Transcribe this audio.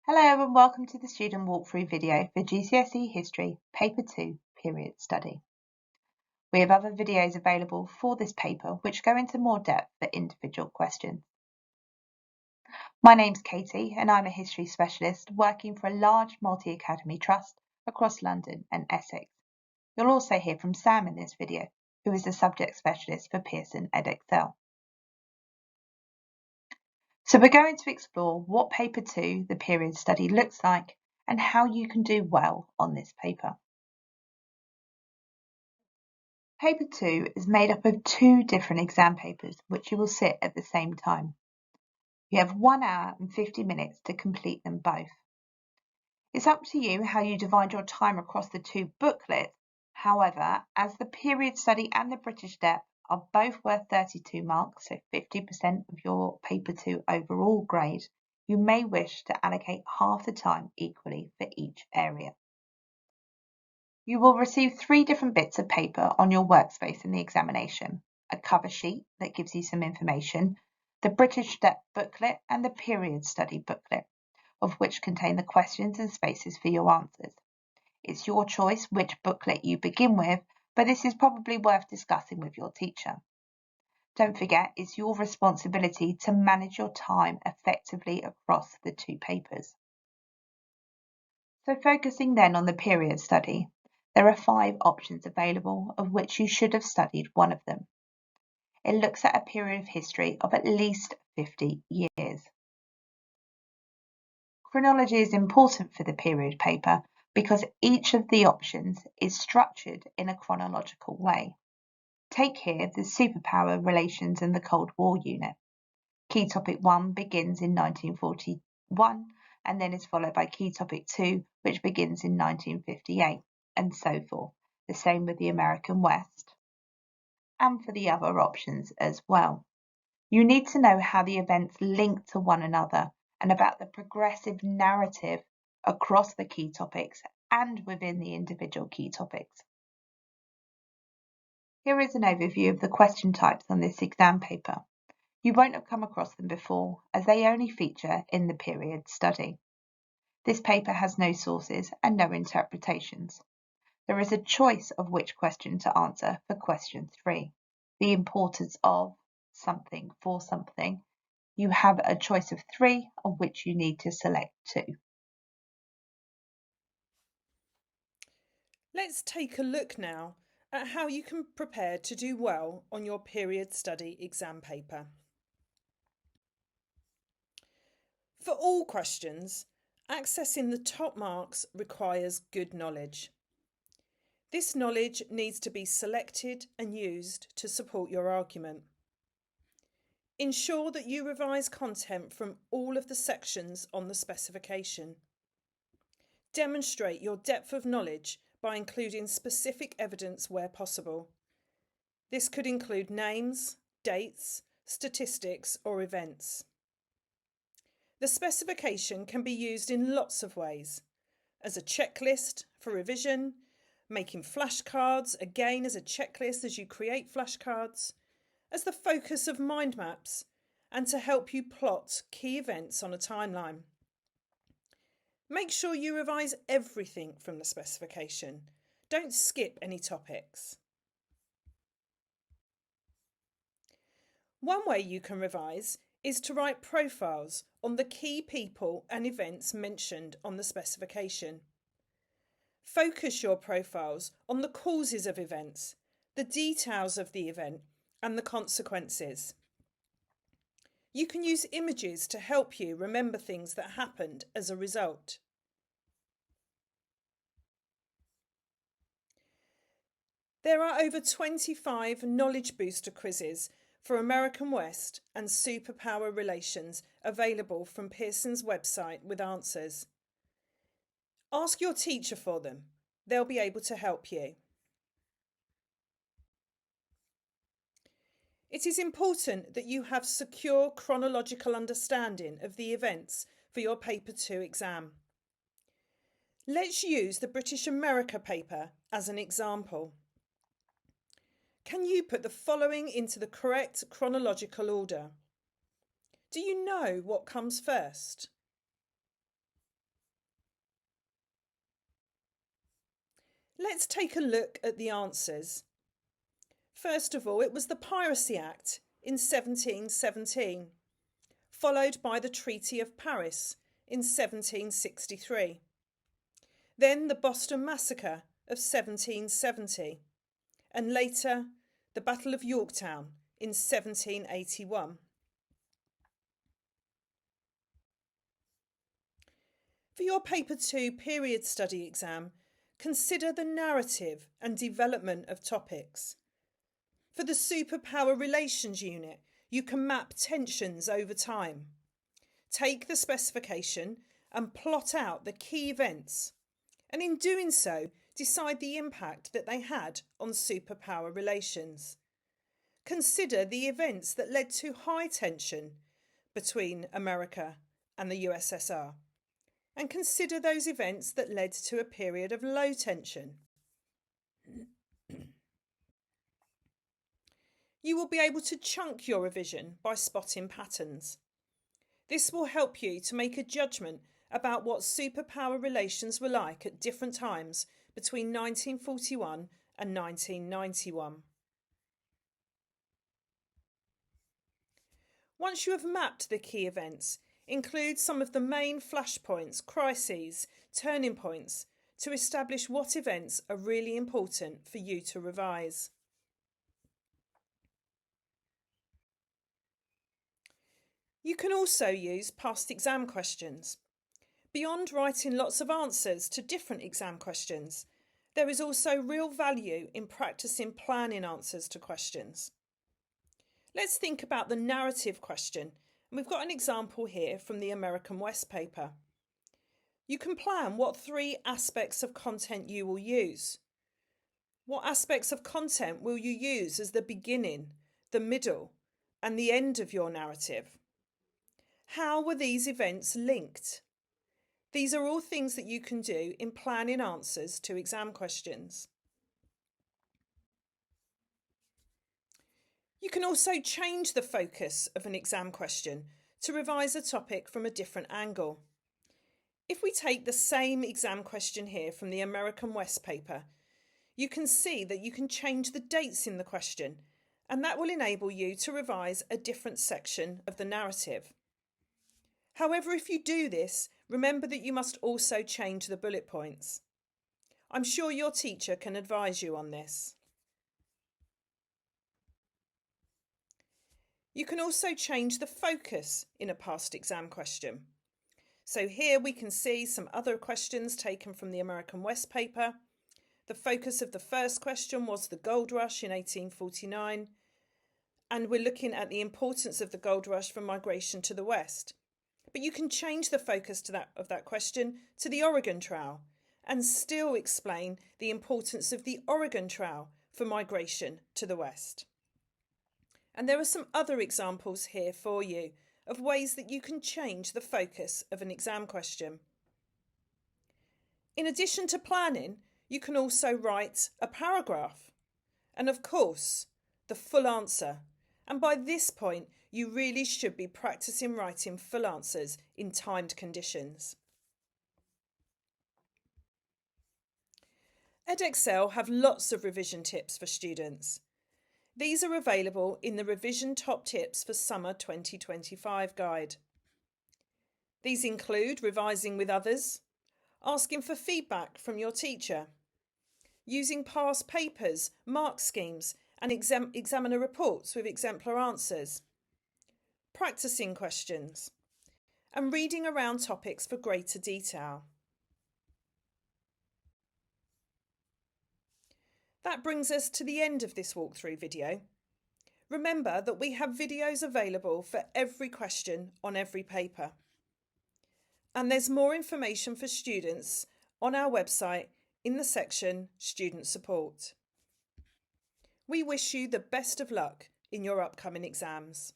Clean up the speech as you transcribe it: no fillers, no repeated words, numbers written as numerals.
Hello and welcome to the student walkthrough video for GCSE History Paper 2 Period Study. We have other videos available for this paper which go into more depth for individual questions. My name's Katie and I'm a history specialist working for a large multi-academy trust across London and Essex. You'll also hear from Sam in this video, who is the subject specialist for Pearson Edexcel. So we're going to explore what Paper 2, the period study, looks like and how you can do well on this paper. Paper 2 is made up of two different exam papers which you will sit at the same time. You have 1 hour and 50 minutes to complete them both. It's up to you how you divide your time across the two booklets. However, as the period study and the British depth are both worth 32 marks, so 50% of your Paper 2 overall grade, you may wish to allocate half the time equally for each area. You will receive 3 different bits of paper on your workspace in the examination: a cover sheet that gives you some information, the British depth booklet and the period study booklet, of which contain the questions and spaces for your answers. It's your choice which booklet you begin with, but this is probably worth discussing with your teacher. Don't forget, it's your responsibility to manage your time effectively across the two papers. So focusing then on the period study, there are 5 options available, of which you should have studied one of them. It looks at a period of history of at least 50 years. Chronology is important for the period paper because each of the options is structured in a chronological way. Take here the superpower relations in the Cold War unit. Key topic 1 begins in 1941 and then is followed by key topic 2, which begins in 1958, and so forth. The same with the American West, and for the other options as well. You need to know how the events link to one another and about the progressive narrative across the key topics and within the individual key topics. Here is an overview of the question types on this exam paper. You won't have come across them before, as they only feature in the period study. This paper has no sources and no interpretations. There is a choice of which question to answer for question 3. The importance of something for something. You have a choice of 3 of which you need to select 2. Let's take a look now at how you can prepare to do well on your period study exam paper. For all questions, accessing the top marks requires good knowledge. This knowledge needs to be selected and used to support your argument. Ensure that you revise content from all of the sections on the specification. Demonstrate your depth of knowledge by including specific evidence where possible. This could include names, dates, statistics, or events. The specification can be used in lots of ways: as a checklist for revision, making flashcards, again as a checklist as you create flashcards, as the focus of mind maps, and to help you plot key events on a timeline. Make sure you revise everything from the specification. Don't skip any topics. One way you can revise is to write profiles on the key people and events mentioned on the specification. Focus your profiles on the causes of events, the details of the event, and the consequences. You can use images to help you remember things that happened as a result. There are over 25 knowledge booster quizzes for American West and superpower relations available from Pearson's website with answers. Ask your teacher for them. They'll be able to help you. It is important that you have secure chronological understanding of the events for your Paper 2 exam. Let's use the British America paper as an example. Can you put the following into the correct chronological order? Do you know what comes first? Let's take a look at the answers. First of all, it was the Piracy Act in 1717, followed by the Treaty of Paris in 1763. Then the Boston Massacre of 1770, and later the Battle of Yorktown in 1781. For your Paper 2 period study exam, consider the narrative and development of topics. For the superpower relations unit, you can map tensions over time. Take the specification and plot out the key events, and in doing so, decide the impact that they had on superpower relations. Consider the events that led to high tension between America and the USSR, and consider those events that led to a period of low tension. You will be able to chunk your revision by spotting patterns. This will help you to make a judgment about what superpower relations were like at different times between 1941 and 1991. Once you have mapped the key events, include some of the main flashpoints, crises, turning points to establish what events are really important for you to revise. You can also use past exam questions. Beyond writing lots of answers to different exam questions, there is also real value in practicing planning answers to questions. Let's think about the narrative question, and we've got an example here from the American West paper. You can plan what 3 aspects of content you will use. What aspects of content will you use as the beginning, the middle, and the end of your narrative? How were these events linked? These are all things that you can do in planning answers to exam questions. You can also change the focus of an exam question to revise a topic from a different angle. If we take the same exam question here from the American West paper, you can see that you can change the dates in the question, and that will enable you to revise a different section of the narrative. However, if you do this, remember that you must also change the bullet points. I'm sure your teacher can advise you on this. You can also change the focus in a past exam question. So here we can see some other questions taken from the American West paper. The focus of the first question was the gold rush in 1849, and we're looking at the importance of the gold rush for migration to the West. But you can change the focus of that question to the Oregon Trail and still explain the importance of the Oregon Trail for migration to the West. And there are some other examples here for you of ways that you can change the focus of an exam question. In addition to planning, you can also write a paragraph and, of course, the full answer. And by this point, you really should be practicing writing full answers in timed conditions. Edexcel have lots of revision tips for students. These are available in the Revision Top Tips for Summer 2025 guide. These include revising with others, asking for feedback from your teacher, using past papers, mark schemes, and examiner reports with exemplar answers, practicing questions, and reading around topics for greater detail. That brings us to the end of this walkthrough video. Remember that we have videos available for every question on every paper. And there's more information for students on our website in the section Student Support. We wish you the best of luck in your upcoming exams.